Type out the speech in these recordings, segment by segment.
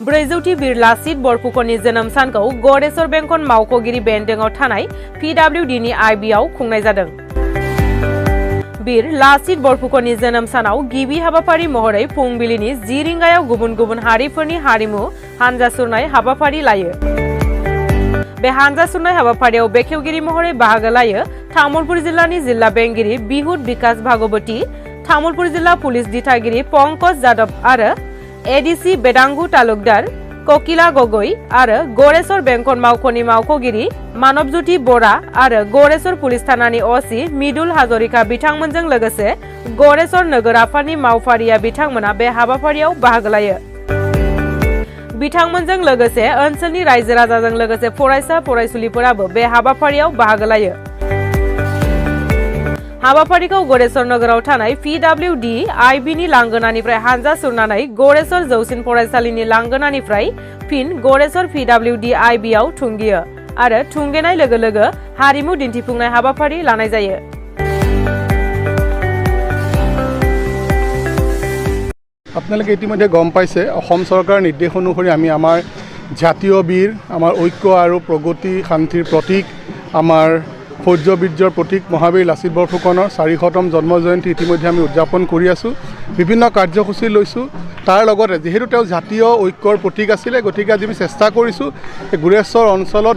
ब्रैजौथि बीर लासित बरफुकननि जोनोम सानखौ गरेस्वर बेंखन मावख'गिरि बेन्दोंआव थानाय PWDनि आइबिआव खुंनाय जादों। बीर लासित बरफुकननि जोनोम सानाव गिबि हाबाफारि महरै फुंबिलिनि 10 रिंगायाव गुबुन गुबुन हारिफोरनि हारिमु हानजा सुरनाय हाबाफारि लायो। बे हानजा सुरनाय हाबाफारियाव बेखेवगिरि महरै बाहागो लायो तामुलपुर जिल्लानि जिल्ला बेंगिरि बिहुत बिकास भागवती, तामुलपुर जिल्ला पुलिस दिथागिरि पंकज जादव आरो एडिसि बेदांगु तालुकदार ककिला गगৈ आरो गरेस्वर बेंखन मावख'नि मावख'गिरि मानबज्योति बरा आरो गरेस्वर पुलिस थानानि असि मिदुल हाजरिका बिथांमोनजों लोगोसे गरेस्वर नोगोर आफादनि मावफारिया बिथांमोना बे हाबाफारियाव बाहागो लायो। बिथांमोनजों लोगोसे ओनसोलनि रायजो राजाजों लोगोसे फरायसा फरायसुलिफोराबो बे हाबाफारियाव बाहागो लायो। हाबाफारिखौ गरेस्वर नोगोराव थानाय PWD आइबिनि लांगोनानिफ्राय हानजा सुरनानै गरेस्वर जौसिन फरायसालिनि लांगोनानिफ्राय फिन गरेस्वर PWD आइबिआव थुंगियो आरो थुंगेनाय लोगो लोगो हारिमु दिन्थिफुंनाय हाबाफारि लानाय जायो। আপোনালোকে ইতিমধ্যে গম পাইছে অসম চৰকাৰৰ নিৰ্দেশ অনুসৰি আমি আমাৰ জাতীয় বীৰ, আমাৰ ঐক্য আৰু প্ৰগতি শান্তিৰ প্ৰতীক, আমাৰ শৌৰ্য বীৰ্যৰ প্ৰতীক মহাবীৰ লাচিত বৰফুকনৰ 400তম জন্ম জয়ন্তী ইতিমধ্যে আমি উদযাপন কৰি আছোঁ। বিভিন্ন কাৰ্যসূচী লৈছোঁ। তাৰ লগতে যিহেতু তেওঁ জাতীয় ঐক্যৰ প্ৰতীক আছিলে, গতিকে আজি আমি চেষ্টা কৰিছোঁ গুৰেশ্বৰ অঞ্চলত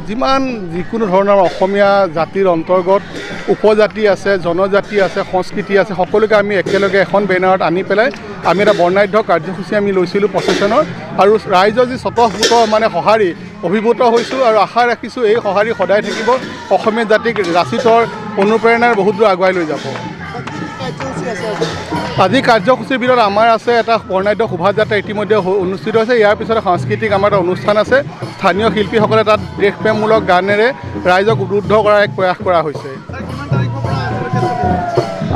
যিকোনো ধৰণৰ অসমীয়া জাতিৰ অন্তৰ্গত উপজাতি আছে, জনজাতি আছে, সংস্কৃতি আছে, সকলোকে আমি একেলগে এখন বেনাৰত আনি পেলাই আমি এটা বৰ্ণাঢ্য কাৰ্যসূচী আমি লৈছিলোঁ প্ৰচেছনৰ। আৰু ৰাইজৰ যি স্বতঃস্ফূৰ্ত সঁহাৰি অভিভূত হৈছোঁ আৰু আশা ৰাখিছোঁ এই সঁহাৰি সদায় থাকিব, অসমীয়া জাতিক লাচিতৰ অনুপ্ৰেৰণাৰ বহুত দূৰ আগুৱাই লৈ যাব। আজি কাৰ্যসূচীৰ ভিতৰত আমাৰ আছে এটা বৰ্ণাঢ্য শোভাযাত্ৰা ইতিমধ্যে অনুষ্ঠিত হৈছে। ইয়াৰ পিছতে সাংস্কৃতিক আমাৰ এটা অনুষ্ঠান আছে। স্থানীয় শিল্পীসকলে তাত দেশপ্ৰেমমূলক গানেৰে ৰাইজক উদ্বুদ্ধ কৰাৰ এক প্ৰয়াস কৰা হৈছে।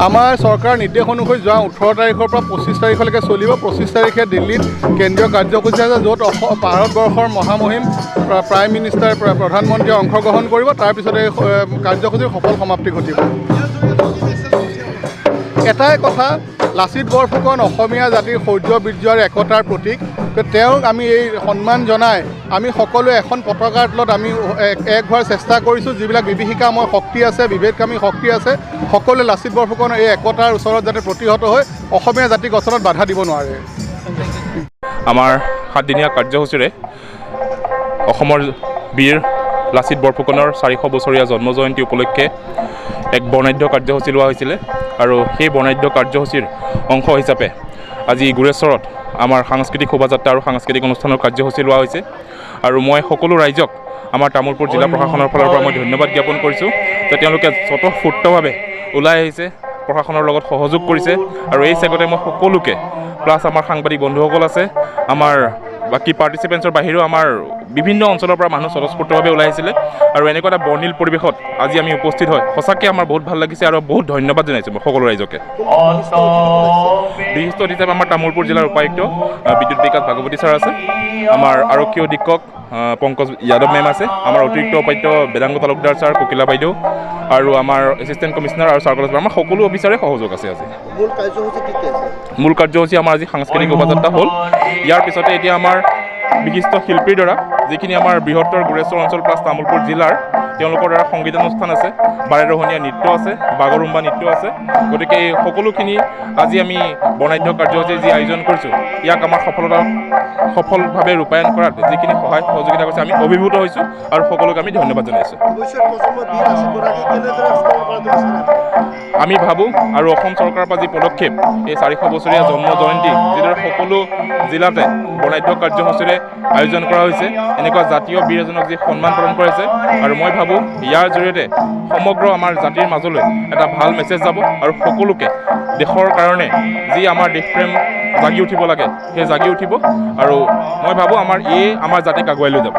আমাৰ চৰকাৰৰ নিৰ্দেশ অনুসৰি যোৱা 18 তাৰিখৰ পৰা 25 তাৰিখলৈকে চলিব। 25 তাৰিখে দিল্লীত কেন্দ্ৰীয় কাৰ্যসূচী আছে, য'ত ভাৰতবৰ্ষৰ মহামহিম প্ৰাইম মিনিষ্টাৰ প্ৰধানমন্ত্ৰীয়ে অংশগ্ৰহণ কৰিব। তাৰপিছতে এই কাৰ্যসূচীৰ সফল সমাপ্তি ঘটিব। এটাই কথা, লাচিত বৰফুকন অসমীয়া জাতিৰ শৌৰ্য বীৰ্য আৰু একতাৰ প্ৰতীক। তেওঁক আমি এই সন্মান জনাই আমি সকলোৱে এখন পতাকাৰ তলত আমি এক হোৱাৰ চেষ্টা কৰিছোঁ। যিবিলাক বিভীষিকাময় শক্তি আছে, বিভেদকামী শক্তি আছে, সকলোৱে লাচিত বৰফুকনৰ এই একতাৰ ওচৰত যাতে প্ৰতিহত হৈ অসমীয়া জাতি গঠনত বাধা দিব নোৱাৰে। আমাৰ 7 দিনীয়া কাৰ্যসূচীৰে অসমৰ বীৰ লাচিত বৰফুকনৰ 400 বছৰীয়া জন্ম জয়ন্তী উপলক্ষে এক বৰ্ণাঢ্য কাৰ্যসূচী লোৱা হৈছিলে আৰু সেই বৰ্ণাঢ্য কাৰ্যসূচীৰ অংশ হিচাপে আজি গুৰেশ্বৰত আমাৰ সাংস্কৃতিক শোভাযাত্ৰা আৰু সাংস্কৃতিক অনুষ্ঠানৰ কাৰ্যসূচী লোৱা হৈছে। আৰু মই সকলো ৰাইজক আমাৰ তামোলপুৰ জিলা প্ৰশাসনৰ ফালৰ পৰা মই ধন্যবাদ জ্ঞাপন কৰিছোঁ যে তেওঁলোকে স্বতঃস্ফূৰ্তভাৱে ওলাই আহিছে, প্ৰশাসনৰ লগত সহযোগ কৰিছে। আৰু এই চেগতে মই সকলোকে প্লাছ আমাৰ সাংবাদিক বন্ধুসকল আছে, আমাৰ বাকী পাৰ্টিচিপেণ্টছৰ বাহিৰেও আমাৰ বিভিন্ন অঞ্চলৰ পৰা মানুহ স্বতঃস্ফূৰ্তভাৱে ওলাই আহিছিলে। আৰু এনেকুৱা এটা বৰ্ণিল পৰিৱেশত আজি আমি উপস্থিত হয় সঁচাকৈ আমাৰ বহুত ভাল লাগিছে আৰু বহুত ধন্যবাদ জনাইছোঁ মই সকলো ৰাইজকে। বিশিষ্ট হিচাপে আমাৰ তামোলপুৰ জিলাৰ উপায়ুক্ত বিদ্যুৎ বিকাশ ভাগৱতী ছাৰ আছে, আমাৰ আৰক্ষী অধীক্ষক পংকজ যাদৱ মেম আছে, আমাৰ অতিৰিক্ত উপায়ুক্ত বেদাংগ তালুকদাৰ ছাৰ, ককিলা বাইদেউ আৰু আমাৰ এছিষ্টেণ্ট কমিশ্যনাৰ আৰু চাৰ্কল আমাৰ সকলো অফিচাৰে সহযোগ আছে। আজি মূল কাৰ্যসূচী আমাৰ আজি সাংস্কৃতিক শোভাযাত্ৰা হ'ল। ইয়াৰ পিছতে এতিয়া আমাৰ বিশিষ্ট শিল্পীৰ দ্বাৰা যিখিনি আমাৰ বৃহত্তৰ গুৰেশ্বৰ অঞ্চল প্লাছ তামোলপুৰ জিলাৰ তেওঁলোকৰ দ্বাৰা সংগীতানুষ্ঠান আছে, বাৰেৰহণীয়া নৃত্য আছে, বাগৰুম্বা নৃত্য আছে। গতিকে এই সকলোখিনি আজি আমি বৰ্ণাঢ্য কাৰ্যসূচী যি আয়োজন কৰিছোঁ ইয়াক আমাৰ সফলভাৱে ৰূপায়ণ কৰাত যিখিনি সহায় সহযোগিতা কৰিছে আমি অভিভূত হৈছোঁ আৰু সকলোকে আমি ধন্যবাদ জনাইছোঁ। আমি ভাবোঁ আৰু অসম চৰকাৰৰ পৰা যি পদক্ষেপ এই 400 বছৰীয়া জন্ম জয়ন্তী যিদৰে সকলো জিলাতে বৰ্ণাঢ্য কাৰ্যসূচীৰে আয়োজন কৰা হৈছে, এনেকুৱা জাতীয় বীৰ এজনক যি সন্মান প্ৰদান কৰিছে। আৰু মই ভাবোঁ ইয়াৰ জৰিয়তে সমগ্ৰ আমাৰ জাতিৰ মাজলৈ এটা ভাল মেছেজ যাব আৰু সকলোকে দেশৰ কাৰণে যি আমাৰ দেশপ্ৰেম জাগি উঠিব লাগে সেই জাগি উঠিব। আৰু মই ভাবোঁ আমাৰ জাতিক আগুৱাই লৈ যাব।